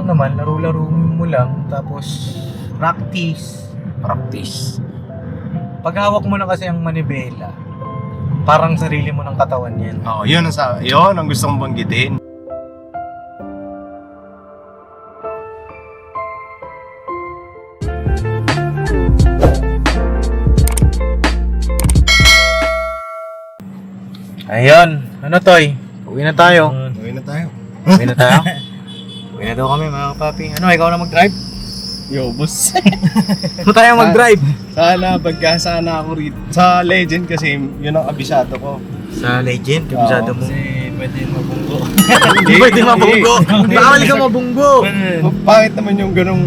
lang naman, laro-laro mo lang, tapos practice. Pag hawak mo na kasi ang manibela, parang sarili mo ng katawan yan. Oo, yun ang gusto kong banggitin. Ayun, ano Toy? Uwi na tayo. Uwi na tayo. Uwi na tayo? Uwi na daw kami mga papi. Ano, ikaw na mag-drive? Yo, boss. Ito tayo mag-drive. Sana ako rito. Sa Legend kasi, yun ang abisado ko. Sa Legend, kabisado mo. Kasi pwede mabunggo. Hindi pwede mabunggo. Bawal ka mabunggo. Bakit naman yung ganong,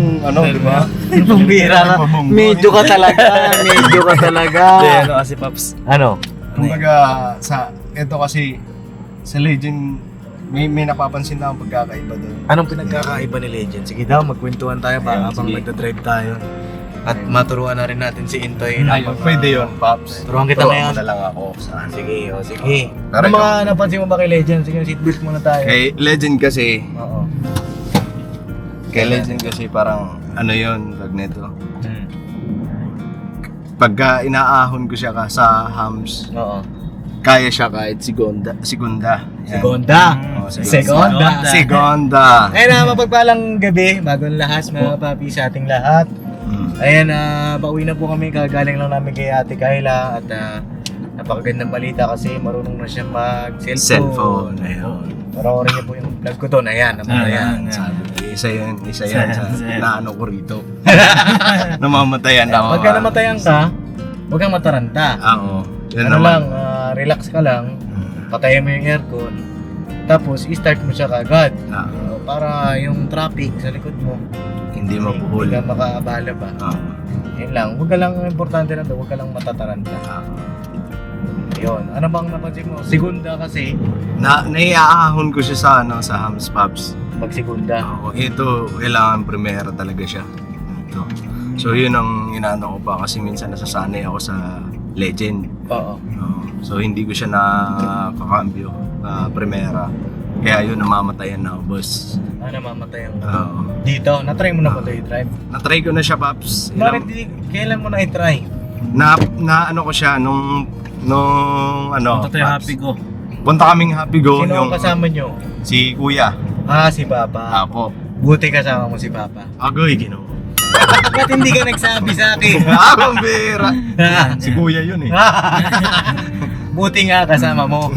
di ba? Bumbira ka. Medyo ka talaga. Hindi, ano kasi Paps. Ano? Kumbaga, ito kasi, sa Legend, may napapansin na akong pagkakaiba doon. Anong pinagkakaiba ni Legend? Sige daw, magkwentuhan tayo para habang nagdadrive tayo. At maturuan na rin natin si Intoy. Pwede yun, Pops. Turuan kita ngayon. na lang ako. Sige, sige. Tara, Ano mga napansin mo ba kay Legend? Sige, seatbelt muna tayo. Kay Legend kasi, Oo. parang, yun, pag neto. Pagka inaahon ko siya sa hams, Oo. kaya siya kahit segunda. Yan. Seconda. Oh, Seconda. Ayun na, mapagpalang gabi, bagong lahas mga papi sa ating lahat. Ayan, pauwi na po kami, kagaling lang namin kay Ate Kayla at napakagandang balita kasi marunong na siya mag-cellphone. Ayun. Panoorin niyo po yung vlog ko doon, ayan, namatayan. Isa yan sa naano ko rito. Namamatayan ako. Pagka namatayan ka, huwag kang mataranta. Oo. Yan Ano naman. lang, relax ka lang, patayin mo yung aircon, tapos i-start mo siya kagad. Para yung traffic sa likod mo, Hindi mabuhol. hindi ka makaabala ba. Yun lang, huwag ka lang, importante na to, huwag ka lang matataranta. Yun, ano bang napansin mo? Segunda kasi, Naiaahon ko siya sa hams, Pops. pag segunda. Ito, kailangan primera talaga siya. Ito. So yun ang inaano ko pa kasi minsan nasasanay ako sa Legend. Oo. So hindi ko siya nakakambyo primera. Kaya yun, namamatayan na ako, boss. Namamatayan ka. Dito, natry mo na ba ito i-drive? Na-try ko na siya, Pops. Kailan mo na i-try? Na ano ko siya nung Punta tayo Pops. happy ko. Punta kaming Happy Go. Sino ang kasama nyo? Si Kuya. Si Papa. Ako. Buti kasama mo si Papa. Agoy, Ginoo. Ba't hindi ka nagsabi sa akin? Ang bira. Si Kuya yun eh. Buti nga kasama mo.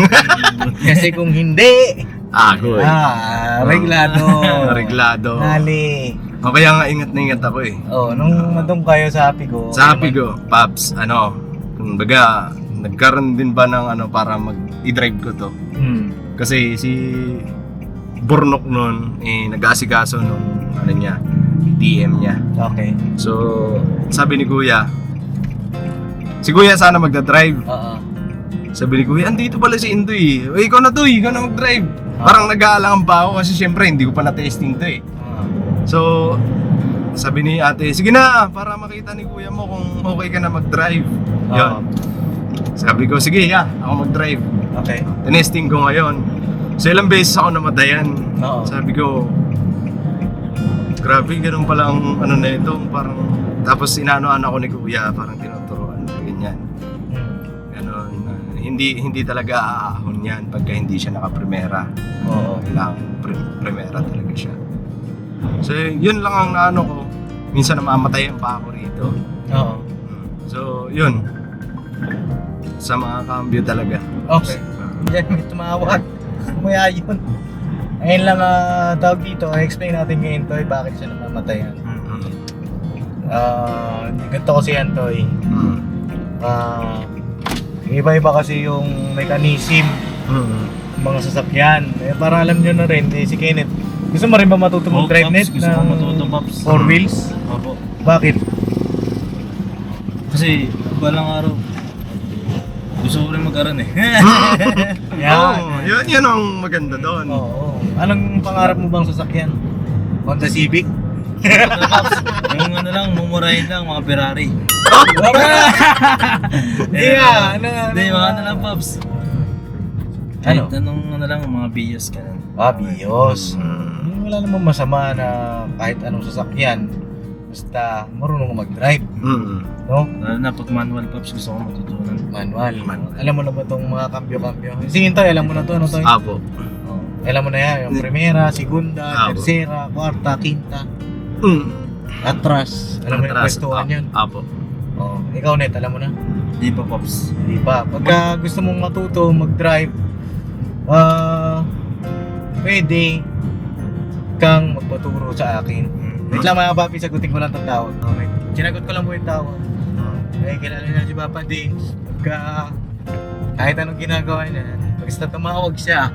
Kasi kung hindi, Agoy. reglado. Reglado. Nali. O kaya nga ingat na ingat ako eh. Nung nandun kayo sa Happy Go. Sa Happy Go, Pops, kumbaga, nagkaroon din ba ng para i-drive ko to? Kasi si Burnok nun, nag-aasikaso nung DM niya. Okay. So, sabi ni Kuya, si Kuya sana magdadrive. Sabi ni Kuya, andito pala si Intoy. Ikaw na mag-drive. Parang nag-aalangan pa ako kasi syempre hindi ko pa na-testing to eh. So, sabi ni ate, sige na, para makita ni Kuya mo kung okay ka na mag-drive. Yun. Sabi ko, sige, ako mag-drive. Okay. Tinesting ko ngayon. So, ilang beses ako namatayan. Sabi ko, grabe, ganun pala ang na ito. Parang, tapos inaanoan ako ni Kuya, parang tinuturuan, ganyan. Ganon. Hindi talaga aahon yan pagka hindi siya naka-primera. Kailangan primera talaga siya. So, yun lang ang naano ko. Minsan namamatayan pa ako rito. So, yun. Sa mga cambio talaga. Okay. Diyan may tumawag. Kumaya yun. Ayun lang tawag dito. I-explain natin ngayon Toy bakit siya namamatayan. Ganito kasi yan Toy. Iba-iba kasi yung mechanism ng mga sasakyan. Para alam nyo na rin, si Kenneth, gusto mo rin ba matuto mag-drive net Gusto ko matuto, Pops. 4 wheels? Opo. Bakit? Kasi, balang araw, gusto ko rin mag-aran eh. Yun ang maganda doon. Anong pangarap mo bang sasakyan? Honda Civic? Yung lang, mumurahin lang, mga Ferrari. Hindi, mga lang, Pops. Kahit anong lang, mga Bios ka lang. Bios. wala namang masama na kahit anong sasakyan, basta marunong mag-drive, no? Lalo na pag manual Pops, gusto ko matutunan. Manual. Alam mo na ba itong mga kambyo-kambyo? Si Intoy, alam mo na to, ano to? Apo. Oh, alam mo na yan, yung primera, segunda, Apo. tercera, kwarta, quinta, atras. Alam mo na yung pwestuhan yan. Apo. Oh, ikaw net, alam mo na? Di ba Pops? Di ba? Pagka gusto mong matuto mag-drive, pwede kang magpaturo sa akin. Wait lang mga papi, sagutin ko lang itong tawag. Okay. Sinagot ko lang po yung tawag. Kilala na si Papa Dings. Pagka kahit anong ginagawa niya, basta tumawag siya,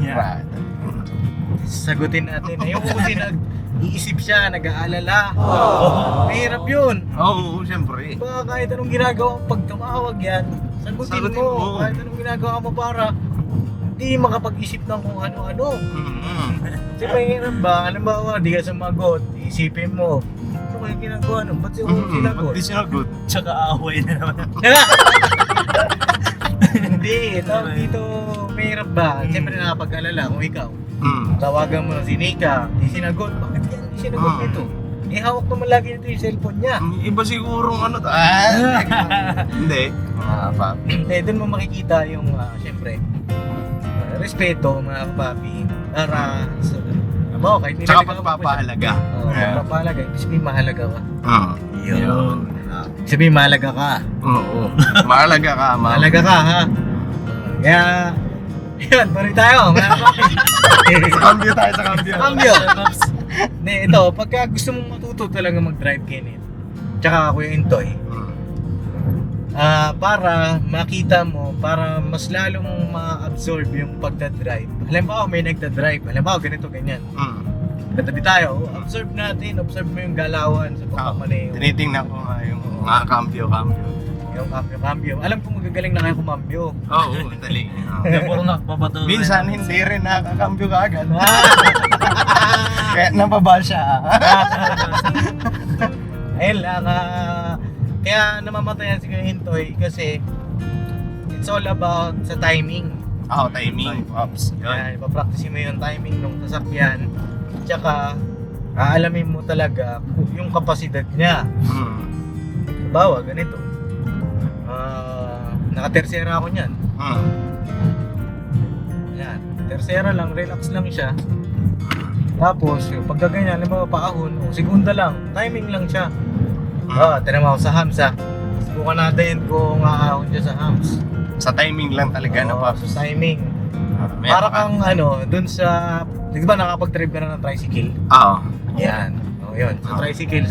Yeah. sagutin natin. Ayun kasi nag-iisip siya, nag-aalala. Mahirap yun. Oo, siyempre. Diba, kahit anong ginagawa mo, pag tumawag yan, sagutin mo. Kahit anong ginagawa mo para hindi makapag-isip ng kung ano-ano. Kasi mahirap ba? Halimbawa, di ka sumagot, isipin mo, ano kaya ginagawa nun? Ba't siya sinagot? Ba't di sinagot? Tsaka away na naman. Hindi, tawag dito, mahirap ba? Siyempre nakapag-alala kung ikaw. Tawagan mo si Nika, di sinagot. Bakit kaya hindi sinagot nito? Eh, hawak naman lagi nito yung cellphone niya. Iba siguro ano to. Hindi. Pap. Eh, doon mo makikita yung, siyempre, respeto mga kapapi. Para, kahit Tsaka nilaligaw mo pa siya. pagpapahalaga. Pagpapahalaga, ibig sabihin mahalaga ka. Yun. Ibig sabihin mahalaga ka. Oo. Mahalaga ka, ma'am. Mahalaga ka, ha? Kaya, yun, pari tayo, mga kapapi. Sa cambio tayo, sa cambio. Cambio. Ne, ito, pagka gusto mong matuto talaga mag-drive, Kenneth, tsaka ako yung Intoy, para makita mo, para mas lalong ma-absorb yung pagdadrive. Halimbawa, may nagdadrive. Halimbawa, ganito, ganyan. Katabi tayo, observe mo yung galawan sa pagmamaneho. Tinitingnan ko nga yung mga cambio. Yung cambio. Alam ko magagaling na kayo kumambyo. Oo, dali. Kaya puro nakapapatuloy. Minsan hindi rin nakakambyo ka agad. Kaya napabal siya. Ayun lang, kaya namamatayan si Kuya Hintoy kasi it's all about sa timing. Timing. Pops. Yan, ipapractice mo yung timing ng sasakyan. Tsaka, aalamin mo talaga yung kapasidad niya. Bawa, ganito. Naka-tersera ako niyan. Yan, tersera lang, relax lang siya. Tapos, yung pagkaganyan, halimbawa paahon, segunda lang, timing lang siya. Tinama ako sa hams ha. Subukan natin kung aahon siya sa hams. Sa timing lang talaga na, Pops. Sa timing. Para kang dun sa, di ba nakapag-drive ka na ng tricycle? Oo. Yan. Yun.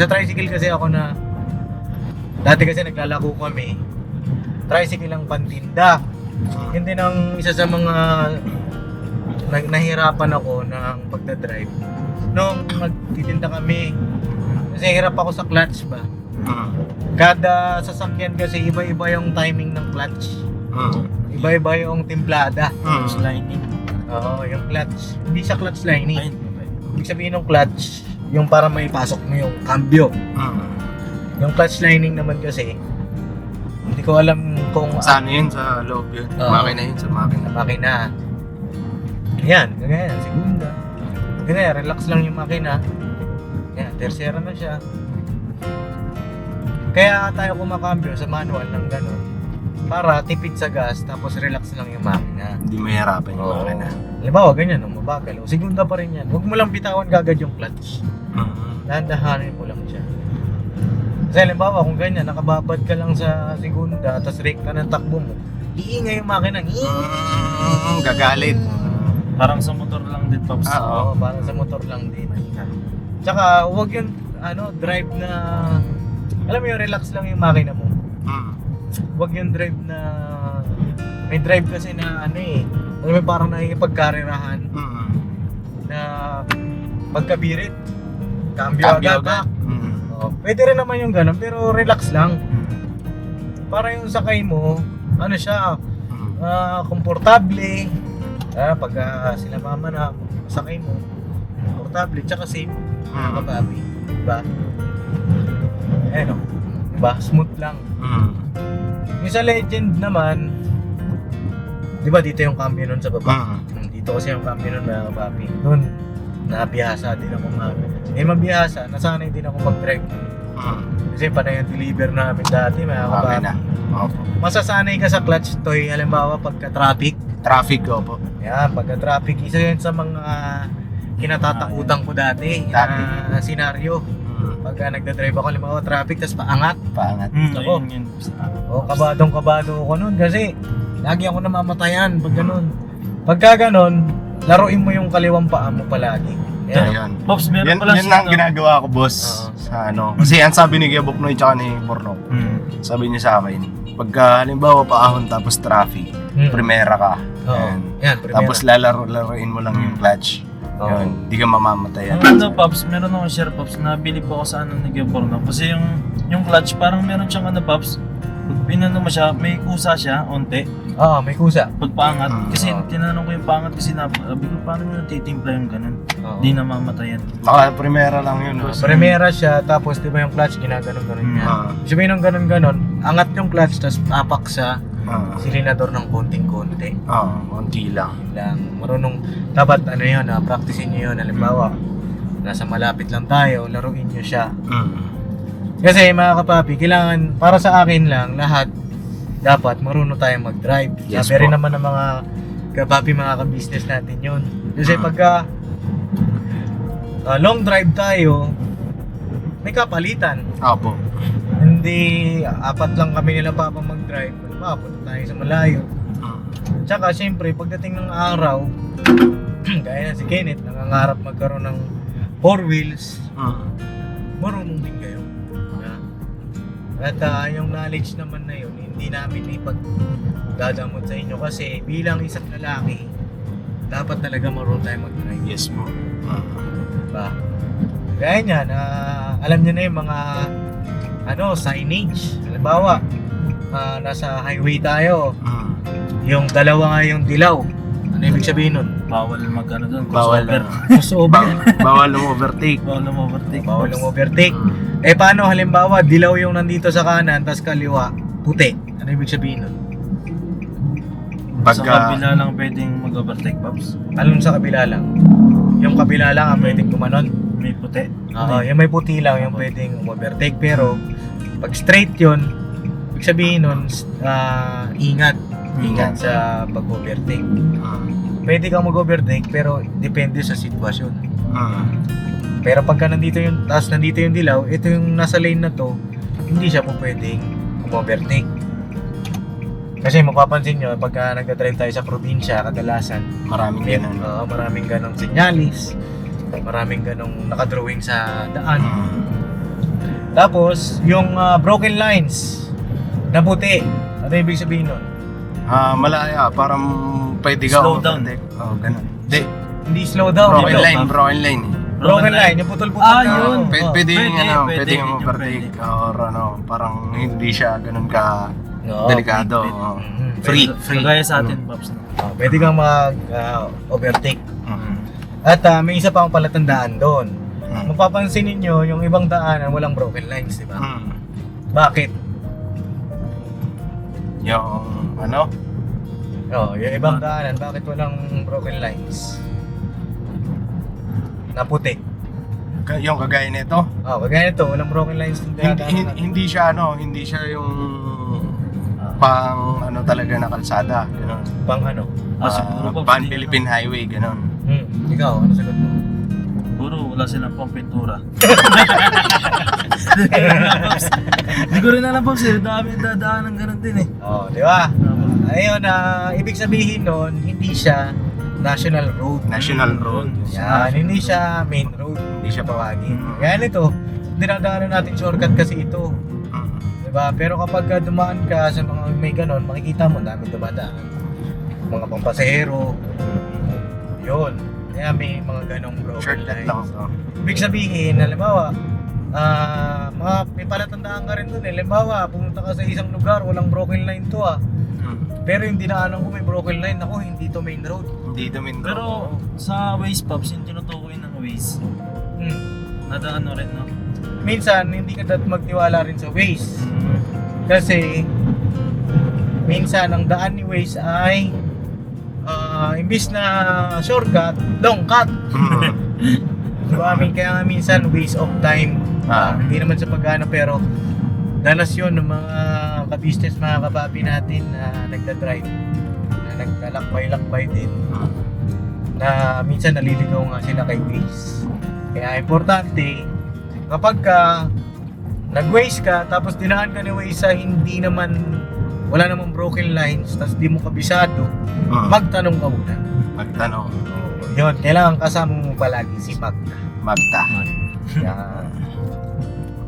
Sa tricycle kasi ako na, dati kasi naglalako kami, tricycle ang pantinda. Yun din ang isa sa mga nahirapan ako ng pagdadrive. Nung nagtitinda kami, kasi hirap ako sa clutch ba? Kada sasakyan kasi iba-iba yung timing ng clutch. Iba-iba yung timplada. Lining. Oo, yung clutch. Hindi siya clutch lining. Ibig sabihin ng clutch, yung para maipasok mo yung cambio. Yung clutch lining naman kasi, hindi ko alam kung Saan yun? Sa loob yun? Makina yun, sa makina. makina. Yan, ganyan, segunda. Ganyan, relax lang yung makina. Yan, tersera na siya. Kaya tayo kumakambyo sa manual ng gano'n. Para tipid sa gas, tapos relax lang yung makina. Hindi mahirapan yung makina. Halimbawa, ganyan, mabagal. O segunda pa rin yan. Huwag mo lang bitawan kagad yung clutch. Dahan-dahanin mo lang siya. Kasi halimbawa, kung ganyan, nakababad ka lang sa segunda, tapos rake ka ng takbo mo, iingay yung makina. Gagalit. Parang sa motor lang din, Pops. Oo, parang sa motor lang din. Tsaka, huwag yung drive na, alam mo yung relax lang yung makina mo. Huwag yung drive na, may drive kasi na alam mo parang nakikipagkarerahan na pagkabirit, cambio agad. Pwede rin naman yung ganun, pero relax lang. Para yung sakay mo, komportable. Pag sila mama na sakay mo, komportable, tsaka safe. Kapabi, diba? Diba? Smooth lang. Yung sa Legend naman, diba dito yung cambio nun sa baba? Dito kasi yung cambio nun, mga kapabi. Nun, nabihasa din ako mabihasa, nasanay din ako mag-drive. Kasi panay ang deliver namin dati, mga Okay kapapi. na. Opo. Masasanay ka sa clutch toy, halimbawa pagka-traffic. Traffic, opo. Yan, pagka-traffic, isa yun sa mga kinatatakutan ko dati na senaryo. Pagka nagdadrive ako, halimbawa traffic, tapos paangat. Paangat. Ako. Yun. O, kabadong-kabado ako nun kasi lagi ako namamatayan pag ganun. Pagka ganun, laruin mo yung kaliwang paa mo palagi. Yan. Ayun. Pops, meron Yan, pala yan lang ginagawa ko, boss. Oo. Sa ano. Kasi ang sabi ni Kuya Buknoy tsaka ni Bornok, sabi niya sa akin, pagka halimbawa paahon tapos traffic, primera ka. Oo. Yan. Yan, primera. Tapos laruin mo lang yung clutch. Oo. Yun, di ka mamamatay. Ang ano, Pops, meron akong share, Pops, nabili po ako sa ano ni Gaborno. Kasi yung clutch, parang meron siyang ano, Pops, pinano mo siya, may kusa siya, onte, Oo, may kusa. pagpangat. Kasi Oo. tinanong ko yung pangat kasi sabi ko, paano mo natitimpla yung ganun? Oo. Di na mamatayan. Baka primera lang yun, boss. Primera siya, tapos di ba yung clutch, ginaganon-ganon niya. Sabihin ng ganon-ganon, angat yung clutch, tapos apak sa silinador ng konting-konti. Konti lang. Yun lang, marunong, dapat ano yun, practicein nyo yun. Halimbawa, nasa malapit lang tayo, laruin nyo siya. Kasi mga kapapi, kailangan, para sa akin lang, lahat, dapat marunong tayong mag-drive. Yes Sabi rin po. naman ng mga kapapi, mga ka-business natin yun. Kasi pagka long drive tayo, may kapalitan. Opo. Hindi, apat lang kami nila papa mag-drive. Mapunta tayo sa malayo. Tsaka syempre, pagdating ng araw, gaya na si Kenneth, nangangarap magkaroon ng 4 wheels, marunong din kayo. At yung knowledge naman na yun, hindi namin ipagdadamot sa inyo kasi bilang isang lalaki, dapat talaga marunong tayo mag-drive. Yes po. Diba? Kaya niyan, alam niyo na yung mga signage. Halimbawa, nasa highway tayo, yung dalawa nga yung dilaw. Ano ibig sabihin nun? Bawal mag-ano doon, Bawal crossover. Crossover. Bawal overtake. Bawal na overtake. Bawal yung overtake. Eh paano halimbawa, dilaw yung nandito sa kanan, tas kaliwa, puti. Ano ibig sabihin nun? Sa kabila lang pwedeng mag-overtake, Pops. Alon sa kabila lang. Yung kabila lang ang pwedeng gumanon. May puti. Yung may puti lang yung pwedeng overtake. Pero pag straight yun, ibig sabihin nun, ingat. Ingat sa pag-overtake. Pwede kang mag-overtake pero depende sa sitwasyon. Pero pagka nandito yung dilaw, ito yung nasa lane na to, hindi siya po pwedeng mag-overtake. Kasi mapapansin nyo, pagka nagdadrive tayo sa probinsya, kadalasan Maraming ganun. maraming ganong senyalis, maraming ganong nakadrawing sa daan. Tapos, yung broken lines na puti, ano ibig sabihin nun? Malaya, parang pwede ka Slow down. overtake. Ganun. Hindi slow down. Broken ito. line, broken line. Broken line, yung putol-putol Ah, na. yun. Pwede yung pwede, yung overtake or parang hindi siya ganun ka Oo, delikado. Free. Kagaya sa atin, Pops. Pwede kang mag-overtake. At may isa pa akong palatandaan doon. Mapapansin ninyo, yung ibang daanan walang broken lines, di ba? Bakit? Yung Yung ibang daanan, bakit walang broken lines? Na puti. yung kagaya nito. Kagaya nito, walang broken lines ng daanan. Hindi siya yung pang talaga na kalsada, gano'n. Pang ano? Siguro, Pops, Pan hindi Philippine Highway, gano'n. Ikaw, ano sagot mo? Siguro wala silang pang pintura. Hindi ko rin alam, Pops. Dami dadaan ng ganun din eh. Di ba? Ayun, ibig sabihin nun, hindi siya national road. National Road. Yan, hindi siya main road, hindi siya tawagin. Kaya nito, dinadaanan natin shortcut kasi ito. Diba? Pero kapag dumaan ka sa mga may ganon, makikita mo dami dumadaan. Mga pampasahero. Yun. Kaya may mga ganong broken Shortcut lines. lang to. Ibig sabihin, halimbawa, may palatandaan ka rin dun eh. Halimbawa, pumunta ka sa isang lugar, walang broken line to Pero yung dinaanan ko may broken line, ako hindi to main road. Hindi domin. Pero sa Waze, Pops, yung tinutukoy ng Waze, nadaan rin, no? Minsan, hindi ka dapat magtiwala rin sa Waze. Kasi, minsan, ang daan ni Waze ay imbis na shortcut, long cut. Diba, kaya nga minsan waste of time. Hindi naman sa pagana pero danas yun ng mga ka-business, mga kapapi natin na nagda-drive, na naglalakbay-lakbay din, na minsan naliligaw nga sila kay Waze. Kaya importante, kapag nag-Waze ka, tapos dinaan ka ni Waze sa hindi naman, wala namang broken lines, tapos di mo kabisado, magtanong ka muna. Magtanong. Yun, kailangan kasama mo palagi si Magda. Magta.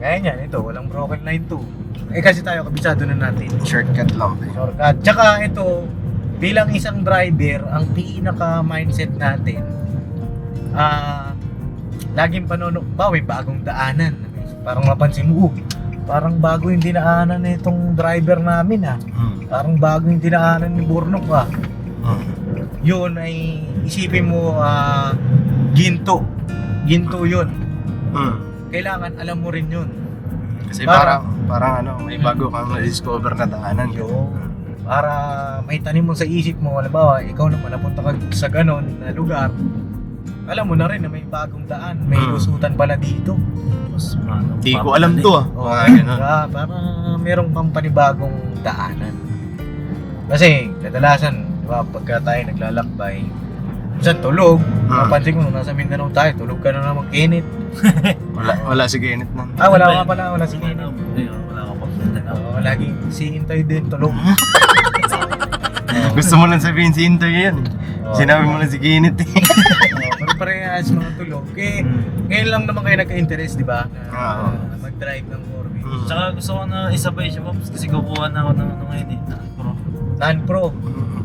Kaya niyan, ito, walang broken line to. Kasi tayo, kabisado na natin. Shortcut lang. Shortcut. Tsaka ito, bilang isang driver, ang pinaka-mindset natin, laging may bagong daanan. Parang mapansin mo, parang bago yung dinaanan na itong driver namin Parang bago yung dinaanan ni Burnok Yun ay isipin mo, ginto yun. Kailangan alam mo rin yun. Kasi parang may bago kang na-discover na daanan. Para may tanim mo sa isip mo, halimbawa, ikaw naman napunta ka sa ganon na lugar, alam mo na rin na may bagong daan, may lusutan pala dito. Di ko alam to Para merong pang panibagong daanan. Kasi kadalasan, diba, pagka tayo naglalakbay, minsan tulog, mapansin ko nung nasa Mindanao tayo, tulog ka na naman Kenneth. Wala si Kenneth nun. Wala si Kenneth. Wala ka pa. Laging si Intoy din, tulog. Gusto mo lang sabihin si Intoy yan. Sinabi mo lang si Kenneth Pero parehas mga tulog. Ngayon lang naman kayo nagka-interest, di ba? Na mag-drive ng 4-wheel. Tsaka gusto ko na isabay siya, Pops, kasi kukuha na ako ng ngayon non-pro. Non-pro.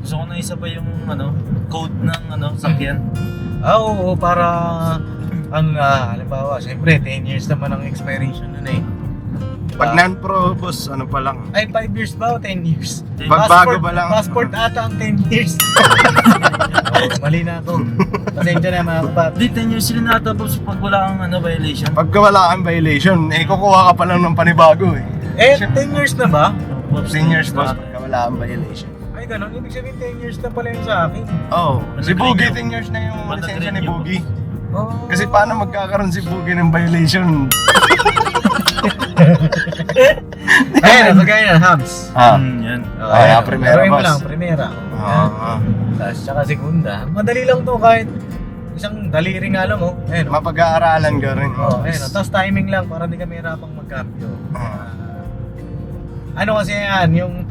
Gusto ko na isabay yung code ng sakyan. Oo, para ang halimbawa, siyempre 10 years naman ang expiration nun Pag non-pro, boss, ano pa lang? Ay, 5 years ba o 10 years? Bago ba lang? Passport ata ang 10 years. Mali na ako. Pasensya na mga kapat. Di, 10 years sila nata, Pops, pag wala kang violation. Pagka wala kang violation, kukuha ka pa lang ng panibago 10 years na ba? 10 years, boss, pagka wala kang violation. Ay, ganun. Ibig sabihin 10 years na pala yun sa akin. Si Boogie, 10 years na yung lisensya ni Boogie. Oh. Kasi paano magkakaroon si Boogie ng violation? Ayun, magkaya na, Hams. Yan. Primera, mo boss. lang, primera. Tapos, tsaka segunda. Madali lang to kahit isang daliri nga lang, Ayun, Mapag-aaralan ka rin. Tapos timing lang para hindi kami hirapang magkambyo. Ano kasi yan, yung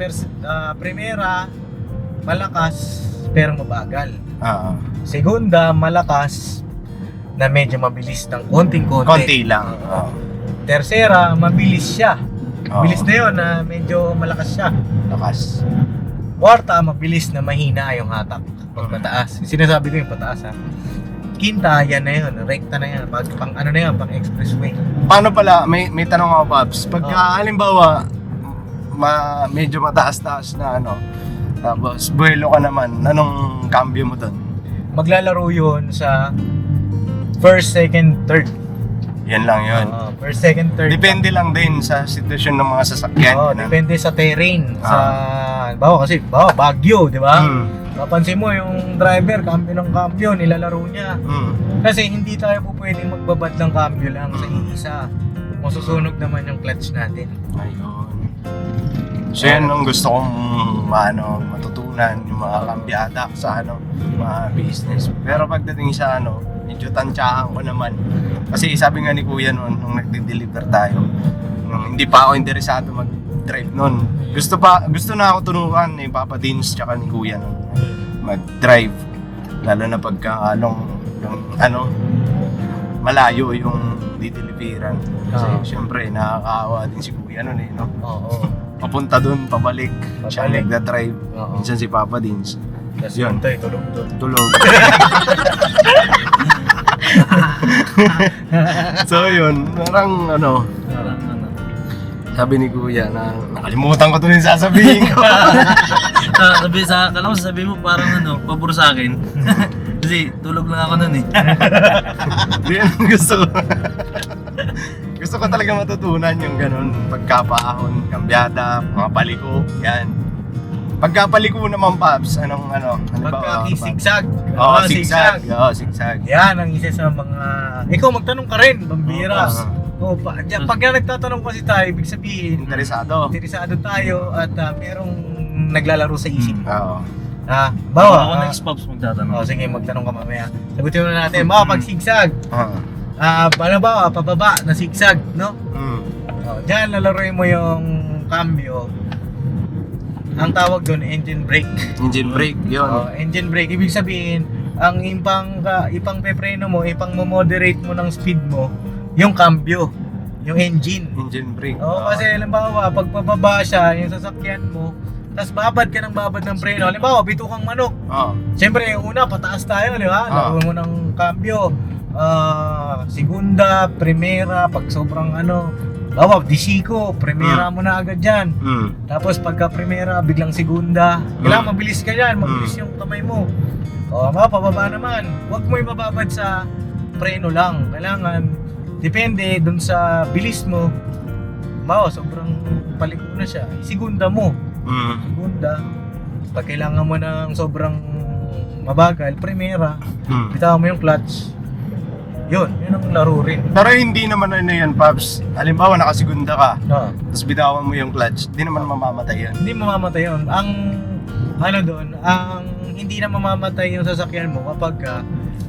primera, malakas, pero mabagal. Segunda, malakas, na medyo mabilis ng konting-konti. Konti lang. Tercera, mabilis siya. Mabilis na yun, na medyo malakas siya. Lakas. Kwarta, mabilis na mahina yung hatak pag pataas. Sinasabi ko yung pataas Quinta, yan na yun, rekta na yan. Pang ano na yan, pang expressway. Paano pala, may tanong ako, Pops. Pagka halimbawa, medyo mataas-taas na tapos buwelo ka naman, anong cambio mo doon? Maglalaro yun sa first, second, third. Yan lang yun. First, second, third. Depende lang din sa sitwasyon ng mga sasakyan. Depende sa terrain. Kasi Baguio, di ba? Mapansin mo yung driver, cambio, nilalaro niya. Kasi hindi tayo po pwedeng magbabad ng cambio lang sa isa. Masusunog naman yung clutch natin. Ayun. So yan ang gusto kong matutunan, yung mga kambyada sa mga business. Pero pagdating sa medyo tansyahan ko naman. Kasi sabi nga ni Kuya noon, nung nagde-deliver tayo, nung hindi pa ako interesado mag-drive noon. Gusto na ako tunukan ni Papa Dins tsaka ni Kuya noon mag-drive. Lalo na pagka malayo yung dideliveran. Kasi syempre nakakaawa din si Kuya noon papunta doon, pabalik. Siya nagda-drive. Minsan si Papa Dins. Yun, tulog. So yun, parang sabi ni Kuya na nakalimutan ko ito yung sasabihin ko. Sabi mo parang pabor sa akin. Kasi tulog lang ako nun Yan gusto ko. Gusto ko talaga matutunan yung ganun, pagkapaahon, kambyada, mga paliko, yan. Pagkapaliko naman, Paps, anong ano? Pagka zigzag. Oo, zigzag. Oo, zigzag. Yan ang isa sa mga... Ikaw, magtanong ka rin, pambira. Pagka nagtatanong kasi tayo, ibig sabihin, Interesado. interesado tayo at merong naglalaro sa isip. Oo. Bawa ako Bawa, next Pops magtatanong. sige, magtanong ka mamaya. Sagutin muna natin, pag zigzag, Oo. paano ba, pababa na zigzag, no? Diyan, lalaroin mo yung cambio. Ang tawag doon, engine brake. Engine brake, yun. Engine brake, ibig sabihin, ang ipang pepreno mo, ipang moderate mo ng speed mo, yung cambio, yung engine. Engine brake. Kasi halimbawa, pag pababa siya, yung sasakyan mo, tapos babad ka ng babad ng preno. Halimbawa, bitukang manok. Siyempre, una, pataas tayo, di ba? Laro mo ng cambio. Segunda, primera, pag sobrang bawa, disiko, primera mo na agad dyan. Tapos pagka primera, biglang segunda. Kailangan mabilis ka dyan, mabilis yung kamay mo. Pababa naman. Huwag mo ibababad sa preno lang. Kailangan, depende dun sa bilis mo. Bawa, sobrang paliko na siya. Segunda mo. Segunda. Pag kailangan mo ng sobrang mabagal, primera, bitawan mo yung clutch. Yun ang laro rin. Pero hindi naman yan, Paps. Halimbawa, nakasigunda ka, tapos bitawan mo yung clutch, hindi naman mamamatay yan. Hindi mamamatay yun. Ang hindi na mamamatay yung sasakyan mo kapag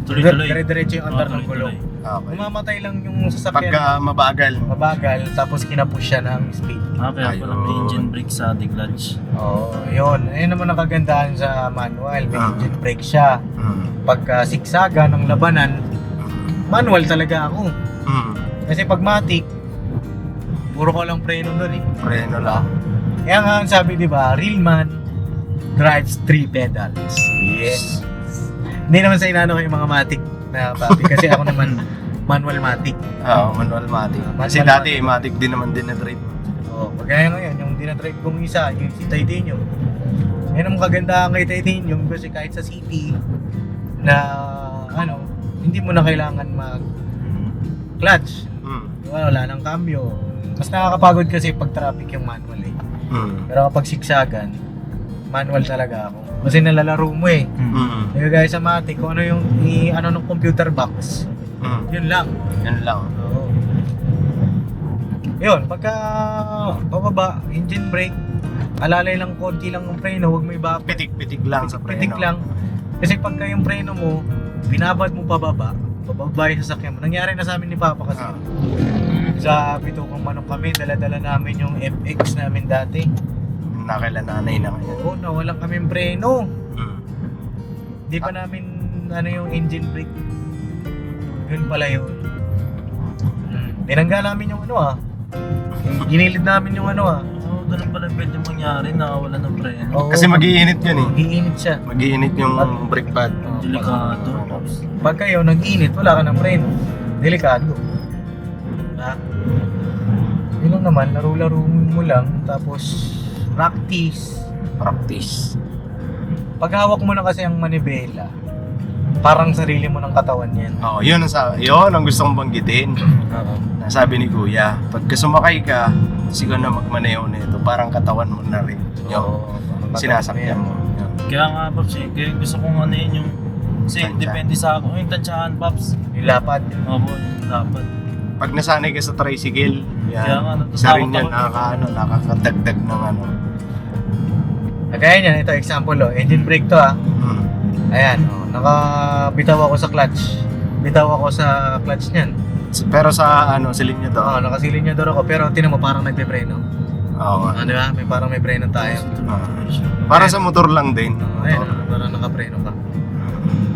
Tuloy-tuloy. dire-diretso yung andar ng Tuloy-tuloy. gulong. Okay. Mamamatay lang yung sasakyan Pagka mabagal. mabagal, tapos kinapush siya ng speed. Kaya pala may engine brake sa ating clutch. Yun. Ayun naman ang kagandahan sa manual. May engine brake siya. Pagka siksaga ng labanan, manual talaga ako. Kasi pag matic, puro ko lang preno doon eh. Preno lang. Kaya nga ang sabi, di ba, real man drives 3 pedals. Yes. Hindi naman sa inano ko yung mga matic na papi kasi ako naman manual matic. Manual matic. Kasi Manual dati matic din naman din na drive. Pagkaya ngayon, yung dinadrive kong isa, yung si Titanium. Yan ang kagandahan kay Titanium kasi kahit sa city na hindi mo na kailangan mag-clutch. Wala nang cambio. Mas nakakapagod kasi pag traffic yung manual eh. Pero kapag siksagan, manual talaga ako. Kasi nalalaro mo eh. Kaya sa matic, kung ano yung ng computer box. Yun lang. Yan lang. Yun, pagka pababa, engine brake, alalay lang konti lang ng preno, huwag mo ibabad. Pitik-pitik lang sa preno. Pitik lang. Kasi pagka yung preno mo, binabad mo pababa yung sasakyan mo. Nangyari na sa amin ni Papa kasi. Sa Bitukang Manok kami, dala-dala namin yung FX namin dati. Nakila nanay na ngayon. Nawalan kaming preno. Di pa namin yung engine brake. Yun pala yun. Tinangga namin yung ginilid namin yung Ganun pala pwede mangyari, nakawala ng preno. Kasi mag-iinit yun eh. Mag-iinit siya. Mag-iinit yung brake pad. Delikado. Pagka yun, nag-iinit, wala ka ng preno. Delikado. Yun lang naman, laro-laro mo lang, tapos practice. Pag hawak mo na kasi ang manibela, parang sarili mo ng katawan yan. Yun ang gusto kong banggitin. Nasabi ni Kuya, pagka sumakay ka, siguro na magmaneho nito, parang katawan mo na rin. Sinasakyan mo. Kaya nga Pops kaya gusto kong yung kasi Tansya. depende sa ako. Yung tansyahan Pops. Yung lapad. Yung lapad. Pag nasanay ka sa tricycle, Kaya nga, isa rin yan, natatakot nakakadagdag ng Kagaya niyan, ito example engine brake to Ayan, nakabitaw ako sa clutch. Bitaw ako sa clutch niyan. Pero sa silinyo to. Nakasilinyador ako, pero tinan mo parang nagpe-preno. Di ba? Parang may preno tayo. Parang sa motor lang din. Ayan, parang nakapreno ka.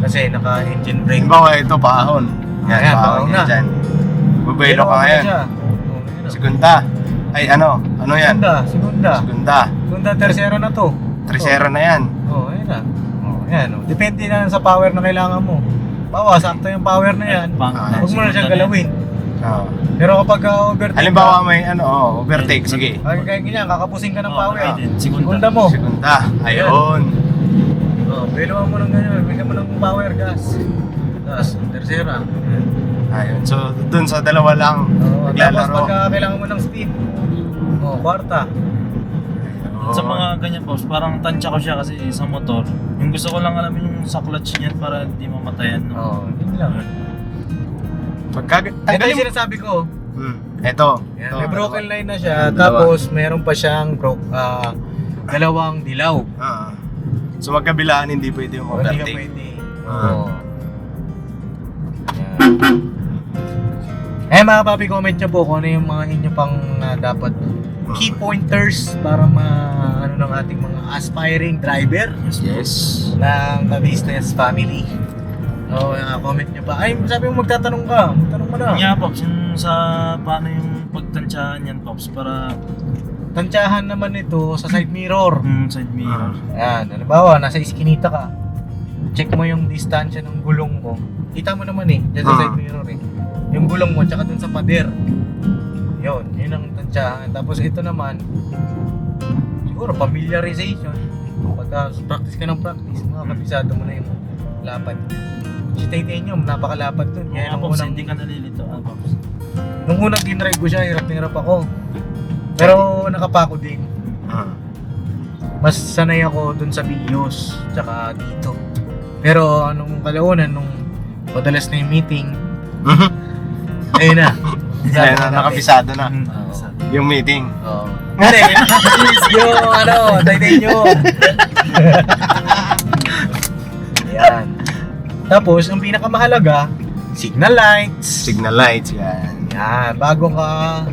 Kasi naka-engine brake. Halimbawa ito, paahon. Ayan, paahon yan na. dyan. Bubelo ka ngayon. Segunda. Ay, ano yan? Segunda, tercera na to. Tercera na yan. Ayan na. Ayan, depende na sa power na kailangan mo. Bawa, sakto yung power na yan. Huwag mo na siyang galawin. Pero kapag overtake Halimbawa may overtake, sige. Kaya ganyan, kakapusing ka ng power. Segunda. Segunda mo. Segunda, ayun. Beloan mo ng ganyan, bigyan mo ng power gas. Tapos, tercera. Ayun, so dun sa dalawa lang Tapos naglalaro. pagka kailangan mo ng speed, kwarta. Sa mga ganyan pops, parang tansya ko siya kasi sa motor. Yung gusto ko lang alamin yung sa clutch niyan para hindi mamatayan. No? Oo, yun lang. Pagka... Ito yung sinasabi ko. Ito. Yan, may broken line na siya, tapos meron pa siyang dalawang dilaw. So magkabilaan hindi pwede yung Hindi ka overtake. pwede. Ah. Oo. Yan. Mga papi, comment nyo po kung ano yung mga inyo pang dapat key pointers para ano ng ating mga aspiring driver Yes. ng business family. So, comment nyo pa. Ay, sabi mo magtatanong ka. Magtanong mo na. Kaya pops, yung sa paano yung pagtansyahan yan pops para Tansyahan naman ito sa side mirror. side mirror. Ayan, halimbawa, nasa iskinita ka. Check mo yung distansya ng gulong mo. Kita mo naman dyan sa side mirror yung gulong mo, tsaka dun sa pader. Yun ang tansyahan. Tapos ito naman, siguro familiarization. Pagka practice ka ng practice, makakabisado mo na yung lapad. Si Titanium, napakalapad dun. Kaya nung pops, unang, hindi ka nalilito. Pops. nung unang dinrive ko siya, hirap na hirap ako. Pero nakapako din. Mas sanay ako dun sa videos, tsaka dito. Pero nung kalaunan, nung madalas na yung meeting, ayun na. Kaya na nakabisado na. Yung meeting. Oo. Hindi, yung Titanium. Ayan. Tapos, ang pinakamahalaga, signal lights. Signal lights, yan. Yan, bago ka,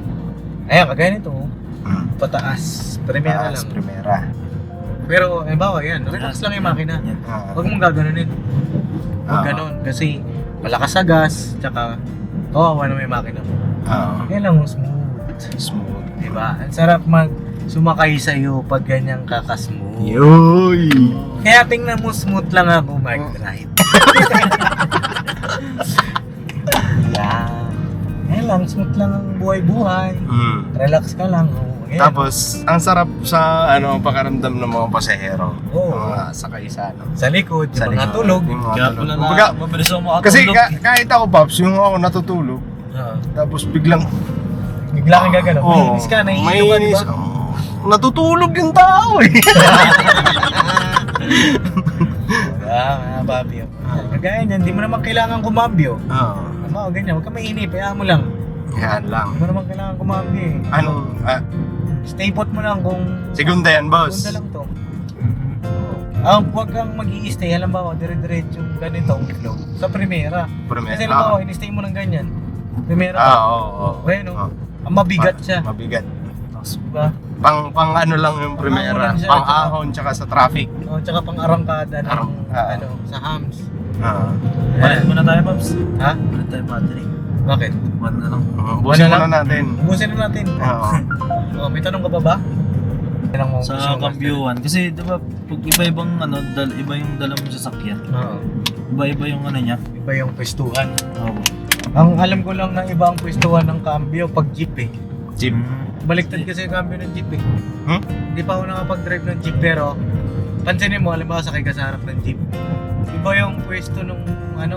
ayan, kagaya nito, pataas, primera Taas, lang. Primera. Pero, halimbawa, yan, relax lang yung makina. Huwag mong gaganunin. Huwag ganon, kasi malakas sa gas, tsaka kawawa na may makina mo. Yan lang, smooth. Smooth. Diba? Ang sarap sumakay sa'yo pag ganyang kakasmooth. Yoy! Kaya tingnan mo, smooth lang ako mag-drive. Yan. Yan lang, smooth lang ang buhay-buhay. Relax ka lang. Ayan. Tapos, ang sarap sa pakaramdam ng mga pasahero. Oo. Mga sakay sa Sa likod, sa yung mga likod. tulog. Yung mga Kaya tulog. pala Kumbaga, na, mabilis ako makatulog. kasi kahit ako, Pops, yung ako natutulog, tapos biglang, Bigla kang gagano. Mainis ka, naiinom ka, diba? Natutulog yung tao eh. Mga papi. Kagaya niyan, hindi mo naman kailangan kumambyo. Oo. Ganyan, huwag ka mainip, kaya mo lang. Yan lang. Hindi mo naman kailangan kumambyo eh. Anong, Stay put mo lang kung segunda yan, boss. segunda lang to. Huwag kang mag-i-stay, halimbawa, dire-diretso yung ganitong flow sa primera. Kasi halimbawa, in-stay mo ng ganyan. Primera. Oo. Bueno, ang mabigat siya. Mabigat. Diba? Pang ano lang yung primera. Pang-ahon lang siya. Pang ahon tsaka sa traffic. Tsaka pang arangkada ng sa hams. Palit muna tayo pops. Ha? Palit tayo battery. Bakit? One na lang. Busin Wala muna natin. Ubusin na natin. Oo. May tanong ka pa ba? Sa kambyuhan. Kasi diba, pag iba-ibang iba yung dala mo sa sakyan. Oo. Iba-iba yung niya. Iba yung pwestuhan. Oo. Ang alam ko lang na iba ang pwestuhan ng cambio pag jeep eh. Jeep. Baliktad kasi yung cambio ng jeep eh. Hmm? Hindi pa ako nakapag-drive ng jeep pero pansinin mo, halimbawa sakay ka sa harap ng jeep. Iba yung pwesto nung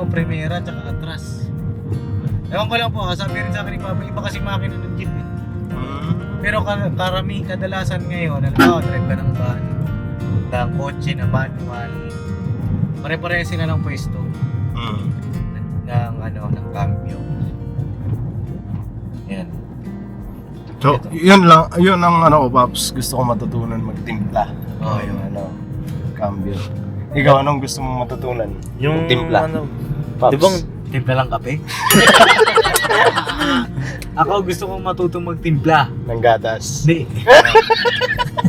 primera tsaka atras. Ewan ko lang po, sabi rin sa akin ni Papa, iba kasi makina ng jeep eh. Pero kadalasan ngayon, drive ka ng van, ng kotse na manual, pare-pareha sila ng pwesto ng cambio. Yan. So, yun ang ko, Pops. Gusto ko matutunan magtimpla. Yung Cambio. Ikaw, anong gusto mo matutunan? Yung Timpla. Pops. Di bang timpla lang kape? Ako gusto kong matutong magtimpla. Ng gatas. Hindi.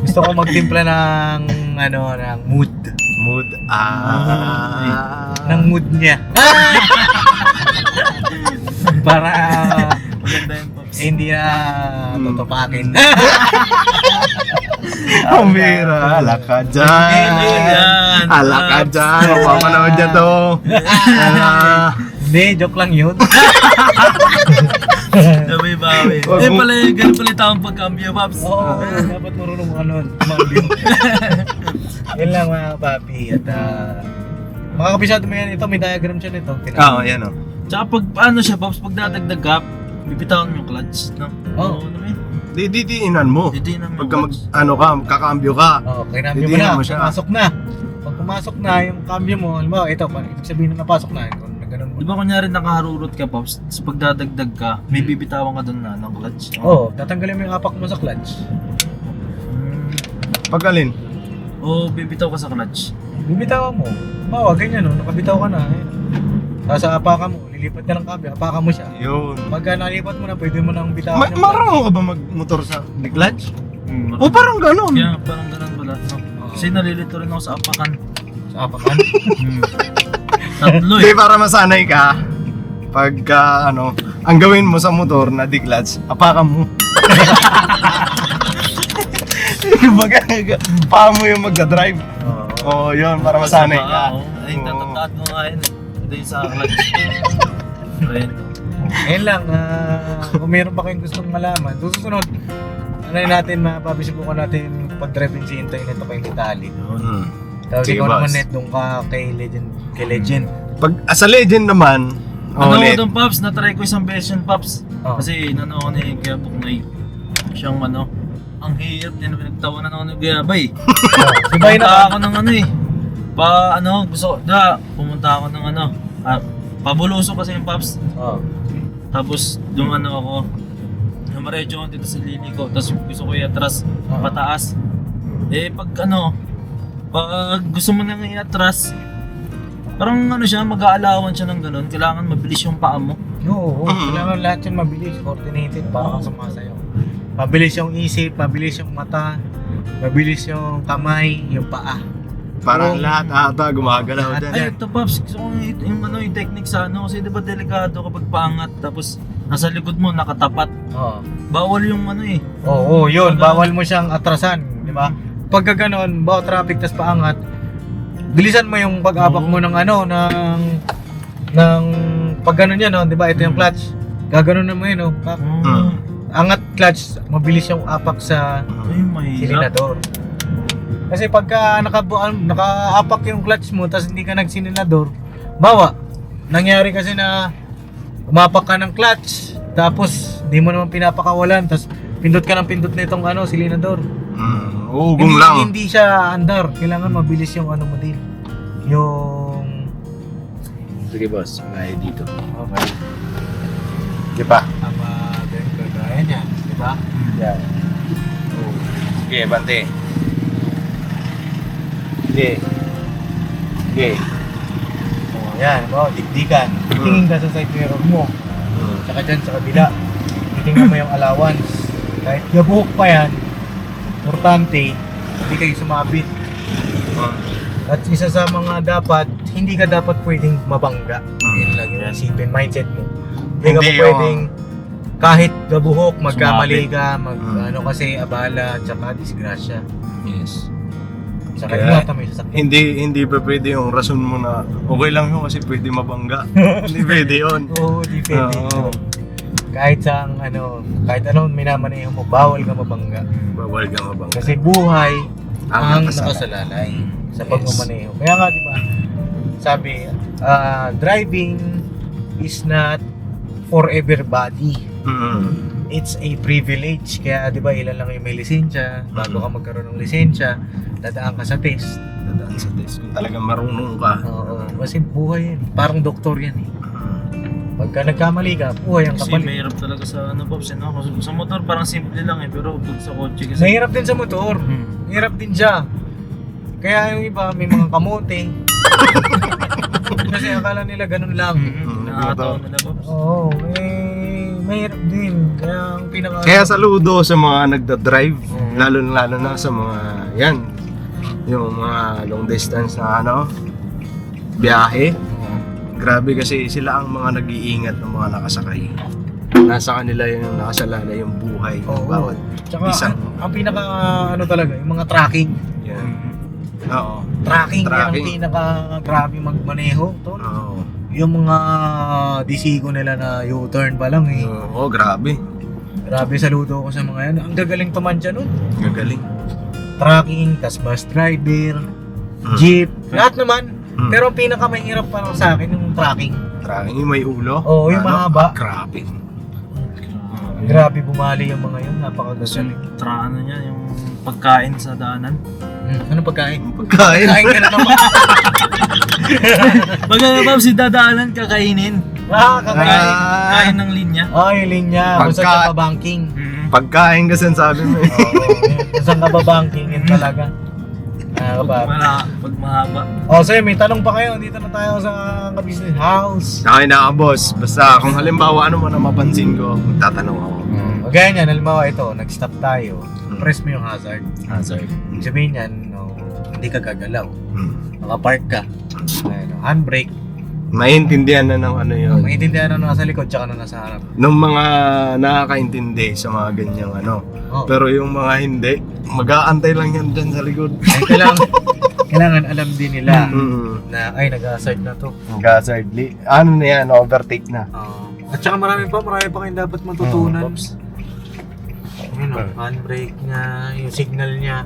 Gusto kong magtimpla ng ng mood. Mood. Ng mood niya. Para maganda yun pops. hindi na tutupakin. Ang bira. Ala ka dyan. Yan. Ala ka dyan. Mapapanood dyan to. Hindi, joke lang yun. Bawi. Wag mo- Ganun pala yung tamang pagkambyo pops. Oo, dapat marunong mo kumambyo. Yan lang mga papi. At makakabisado mo yan. Ito, may diagram siya nito. Yan o. Tsaka pag siya pops, pag dadagdag ka, bibitawan mo yung clutch. No? Oo. Didiinan mo. Didiinan mo. Pagka kakambyo ka. Oh, kinambyo mo Didiinan na, mo siya. pumasok na. Pag pumasok na, yung cambio mo, halimbawa, ito, ibig sabihin na napasok na, kung ganun mo. Di ba kunyari nakaharurot ka, Pops, tapos pagdadagdag ka, may bibitawan ka doon na ng clutch. Oo, tatanggalin mo yung apak mo sa clutch. Pag-alin? O bibitaw ka sa clutch. Bibitawan mo. Bawa, ganyan, no? Nakabitaw ka na. Ayun. Tapos apakan mo, lilipat ka ng cambio, apakan mo siya. Yun. Pagka nalipat mo na, pwede mo nang bitawan yung Marunong ka ba magmotor sa clutch? Hmm. O parang ganun. Kaya parang ganun pala. No? Kasi nalilito rin ako sa apakan. sa apakan. Tatlo Hindi, eh. para masanay ka. Pagka ang gawin mo sa motor na di-clutch, apakan mo. Kumbaga, paa mo yung magdadrive. Oo, yun, para masanay ka. Ay, tatandaan ko nga yun. Ito yung sa clutch. Ayun. Ngayon lang, kung meron pa kayong gustong malaman, susunod, natin, mapapisubukan natin pag-drive in si Intay nito kay Vitali. Tapos Sige, ikaw boss. naman net doon ka kay Legend. Pag sa legend naman, ulit. Doon, Pops, na-try ko isang beses yun, Pops. Oh. Kasi ako ni Kuya Buknay. Siyang ang hirap din, pinagtawanan ako ni Kuya Bay. Si Bay Pumunta na ako ng gusto ko, pumunta ako ng pabulusok kasi yung Pops. Oh. Tapos ako, namaredyo ako dito sa lili ko, tapos gusto ko i-atras, pataas. Pag gusto mo nang i-atras, parang siya, mag-aalawan siya ng ganun, kailangan mabilis yung paa mo. Oo, kailangan lahat yun mabilis, coordinated para kang sumasayaw. Mabilis yung isip, mabilis yung mata, mabilis yung kamay, yung paa. Parang Oo. lahat ata gumagalaw din. Ay, ito Pops, gusto ko yung technique sa kasi di ba delikado kapag paangat, tapos nasa likod mo, nakatapat. Oo. Bawal yung Oo, yun, bawal mo siyang atrasan, di ba? Pagka ganon, bawa traffic tas paangat, bilisan mo yung pag-apak mo ng ng pag ganon yan, no? Di ba? Ito yung clutch. Gaganon na mo yun, no? Angat clutch, mabilis yung apak sa Ay, mahirap. silinador. Kasi pagka naka-apak yung clutch mo tapos hindi ka nagsilinador, bawa, nangyari kasi na umapak ka ng clutch tapos di mo naman pinapakawalan tapos pindot ka ng pindot nitong silinador. Ugong lang. Hindi siya andar. Kailangan mabilis yung mo din. Yung Sige boss, may dito. okay. Di ba? Gaya niyan, di ba? Yan. Sige, bante. Sige. Sige. Oh, yan, dikdikan. Tingin ka sa side mirror mo. Tsaka dyan sa kabila. Titingnan mo yung allowance. Kahit gabuhok pa yan, importante, hindi kayo sumabit. At isa sa mga dapat, hindi ka dapat pwedeng mabangga. Yun lang yung isipin, mindset mo. Hindi ka Hindi pa pwedeng kahit gabuhok, magkamali Sumabit. ka, kasi abala, tsaka disgrasya. Yes. Tsaka Kaya, yung may sasakyan. Hindi pa pwede yung rason mo na okay lang yun kasi pwede mabangga. Hindi pwede yun. Oo, di pwede. Oo. Kahit sa kahit anong minamaneho mo, bawal ka mabangga. Bawal ka mabangga. Kasi buhay ang nakasalalay. nakasalalay sa Yes. pagmamaneho. Kaya nga, di ba, sabi, driving is not for everybody. It's a privilege. Kaya, di ba, ilan lang yung may lisensya. Bago ka magkaroon ng lisensya, dadaan ka sa test. Dadaan sa test. Kung talagang marunong ka. Oo, kasi buhay yan. Parang doktor yan eh. Pagka nagkamali ka, buhay ang Kasi kapalit. mahirap talaga sa Pops, sa motor parang simple lang pero pag sa kotse kasi Mahirap din sa motor. Mahirap din siya. Kaya yung iba, may mga kamote. Kasi akala nila ganun lang. nakakatawa nila Pops. Oo, mahirap din. Kaya ang Kaya saludo sa mga nagda-drive, Mhm. lalo na sa mga yung mga long distance na biyahe. Grabe kasi sila ang mga nag-iingat ng mga nakasakay. Nasa kanila yung nakasalalay yung buhay ng Oo. bawat Tsaka isa. ang pinaka talaga, yung mga tracking. Yan. Oo. Tracking, yan ang Tracking. pinaka grabe magmaneho. Tol. Oo. Yung mga disigo nila na U-turn pa lang eh. Oo, grabe. Grabe, saludo ko sa mga yan. Ang gagaling tumansya nun. Gagaling. Tracking, tas bus driver, jeep, lahat naman. Pero ang pinakamahirap para sa akin yung tracking. Tracking yung may ulo. Oo, yung mahaba. Grabe. Grabe bumali yung mga yun, napakagagaling. Ano niya, yung pagkain sa daanan. Ano pagkain? Pagkain. Kain ka na naman. Pag Pops, si dadaanan, kakainin. Kakain. Kain ng linya. Yung linya. Kung saan ka ba-banking. Pagkain kasi ang sabi mo eh. Kung saan ka ba-banking, yun talaga. Pag mahaba. So may tanong pa kayo. Dito na tayo sa business house. Okay na boss. Basta kung halimbawa ano mo na mapansin ko, magtatanong ako. Gaya niyan, halimbawa ito, nag-stop tayo. Press mo yung hazard. Hazard. Ibig sabihin niyan, hindi ka gagalaw. Naka-park ka. Handbrake. Maintindihan na ng ano yun. Maintindihan na nasa likod tsaka na nasa harap. Nung mga nakakaintindi sa mga ganyang ano. Pero yung mga hindi, mag-aantay lang yan dyan sa likod. Kailangan alam din nila na ay nag-hazard na to. Hazardly. Ano na yan, overtake na. At saka marami pa kayong dapat matutunan. Handbrake niya, yung signal niya,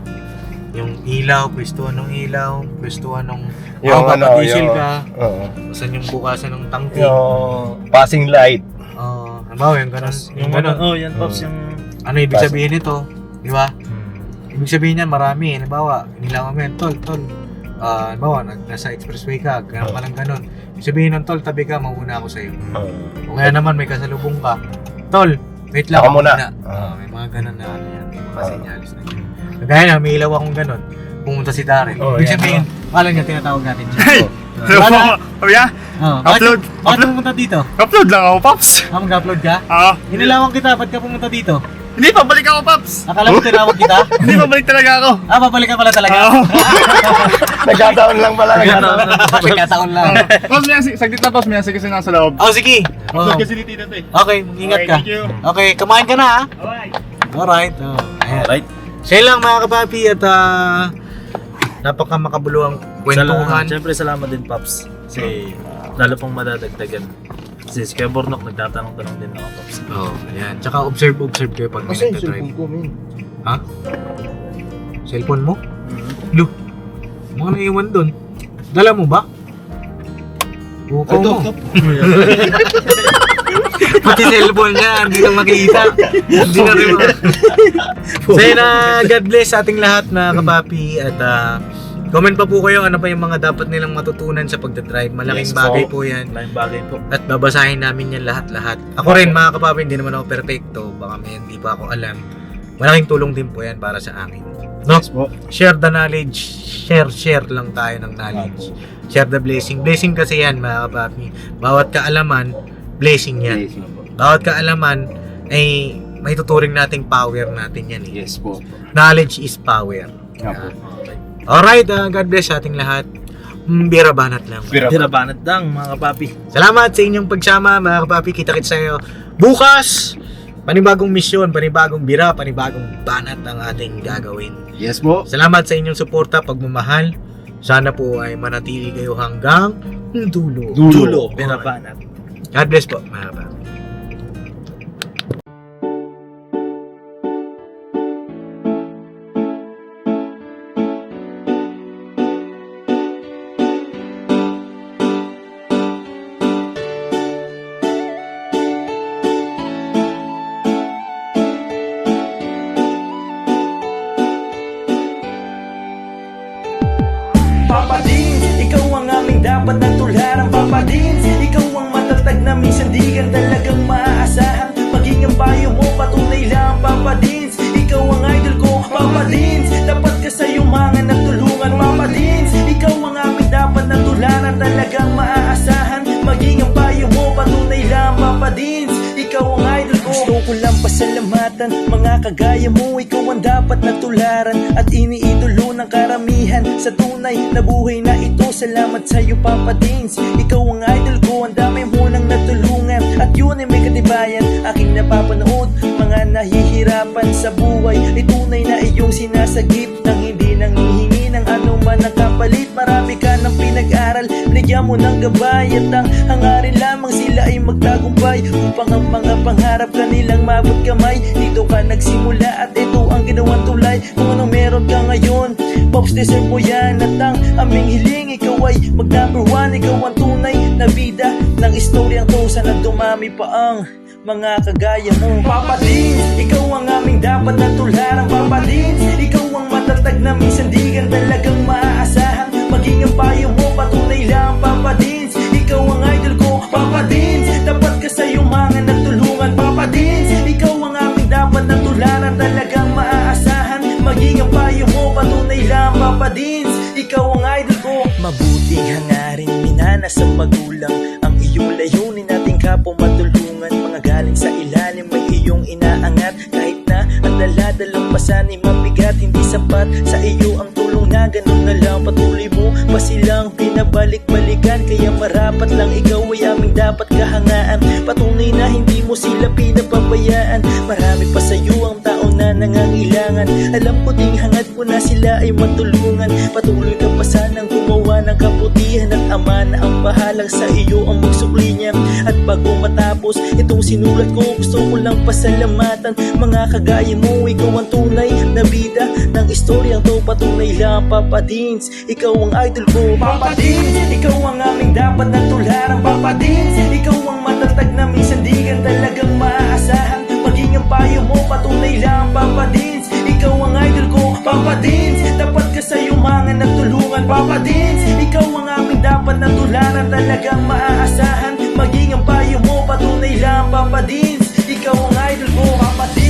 yung ilaw, pwestuhan ng ilaw, pwestuhan ng papaddiesel ka, saan yung bukasan ng tangke. Yung passing light. Halimbawa yung ganun. Yung ganun. Yan Pops, yung... Ano ibig sabihin nito? Di ba? Ibig sabihin niyan marami. Halimbawa, inilawan mo yan, tol. Halimbawa, nasa expressway ka, ganun ka lang ganun. Ibig sabihin ng tol, tabi ka, mauna ako sa'yo. O kaya naman may kasalubong ka, tol, wait lang ako muna. May mga ganun na ano yan, may mga senyalis na yun. Kagaya na, may ilaw akong ganun, pumunta si Darren. Ibig sabihin, akala niya tinatawag natin siya. Upload. Bakit pumunta dito? Upload lang ako, Pops. Mag-upload ka? Inilawan kita, ba't ka pumunta dito? Hindi, pabalik ako, Pops. Akala mo tinawag kita? Hindi, pabalik talaga ako. Babalik ka pala talaga? Nagkataon lang pala. Nagkataon lang. Pops, saglit na, Pops. May kasi nasa loob. Sige. Upload kasi ni Tito to eh. Okay, ingat ka. Thank you. Okay, kumain ka na ha? Alright. Alright. Siya lang mga kapapi at napaka makabuluhang kwentuhan. Siyempre salamat din Pops. Kasi lalo pong madadagdagan. Kasi si Kuya Bornok nagtatanong-tanong din ako Pops. Ayan. Tsaka observe kayo pag may nagta-drive. Ha? Cellphone mo? Look, mga naiwan doon. Dala mo ba? Bukaw mo. Pati cellphone niya, hindi na makikita. Hindi na rin So yun God bless sa ating lahat mga kapapi. At comment pa po kayo ano pa yung mga dapat nilang matutunan sa pagdadrive. Malaking bagay po yan. Malaking bagay po. At babasahin namin yan lahat-lahat. Ako rin mga kapapi, hindi naman ako perfecto. Baka may hindi pa ako alam. Malaking tulong din po yan para sa akin. No? Share the knowledge. Share lang tayo ng knowledge. Share the blessing. Blessing kasi yan mga kapapi. Bawat kaalaman, blessing yan. Bawat kaalaman ay may tuturing nating power natin yan. Yes po. Knowledge is power. Alright, God bless sa ating lahat. Birabanat lang. Birabanat lang mga kapapi. Salamat sa inyong pagsama mga kapapi. Kita-kits sa'yo bukas. Panibagong misyon, panibagong bira, panibagong banat ang ating gagawin. Yes po. Salamat sa inyong suporta, pagmamahal. Sana po ay manatili kayo hanggang dulo. Birabanat. God bless po mga kapapi. Papa Dins, ikaw ang aming dapat na tularan. Papa Dins, ikaw ang matatag na minsan di ka talagang maaasahan. Maging ang payo mo, patunay lang Papa Dins, ikaw ang idol ko Papa Dins, dapat ka sa iyong mga nagtulungan. Papa Dins, ikaw ang aming dapat na tularan. Talagang maaasahan. Maging ang payo mo, patunay lang Papa Dins, ikaw ang idol ko. Gusto ko lang pasalamatan mga kagaya mo. Ikaw ang dapat na tularan at iniidolo ng karamihan sa tunay na buhay na ito. Salamat sa iyo Papa Dins, ikaw ang idol ko. Ang dami mo nang natulungan at yun ay may katibayan. Aking napapanood mga nahihirapan sa buhay ay tunay na iyong sinasagip nang hindi nang hihingi ng anuman ang kapalit. Marami ka ng pinag-aral, binigyan mo ng gabay at ang hangarin lamang sila ay magtagumpay upang ang mga pangarap kanilang mabot kamay. Dito ka nagsimula at ito ang ginawang tulay. Kung ano meron ka ngayon, Pops, deserve mo yan. At ang aming hiling, ikaw ay mag number one. Ikaw ang tunay na bida ng istoryang to. Sana dumami marami pa ang mga kagaya mo. Papa Dins, ikaw ang aming dapat na tularan. Papa Dins, ikaw ang matatag na minsan di ka talagang maaasahan. Maging ang payo mo, patunay lang Papa Dins. Ikaw ang idol ko, Papa Dins. Dapat ka sa yumangan at tulungan, Papa Dins. Ikaw ang aming dapat na tularan, talagang maaasahan. Maging ang payo mo, patunay lang Papa Dins. Ikaw ang idol ko. Mabuting hangarin, minana sa magulang. Ang iyong layunin nating kapwa matulungan. Mga galing sa ilalim, may iyong inaangat. Kahit na ang daladalang pasan ay mabigat, hindi sapat sa iyo ang tulong na ganun na lang. Patuloy mo pa silang pinabalik-balikan, kaya marapat lang ikaw ay aming dapat kahangaan. Patunay na hindi mo sila pinapabayaan. Marami pa sa iyo ang tao na nangangailangan. Alam ko ding hangad mo na sila ay matulungan. Patuloy ka pa sanang gumawa ng kabutihan, at ama na ang bahalang sa iyo ang magsukli niya. At bago matapos itong sinulat ko, gusto ko lang pasalamatan mga kagaya mo. Ikaw ang tunay na bida ng istoryang to, patunay lang Papa Dins. Ikaw ang idol ko, Papa Dins. Ikaw ang aming dapat na tularan, Papa Dins. Ikaw ang matatag na minsan di ka talagang maaasahan. Maging ang payo mo, patunay lang Papa Dins. Ikaw ang idol ko, Papa Dins. Dapat ka sa yumangan at tulungan, Papa Dins. Ikaw ang aming dapat na tularan, talagang maaasahan. Maging ang payo mo, patunay lang Papa Dins. Ikaw ang idol ko, Papa Dins.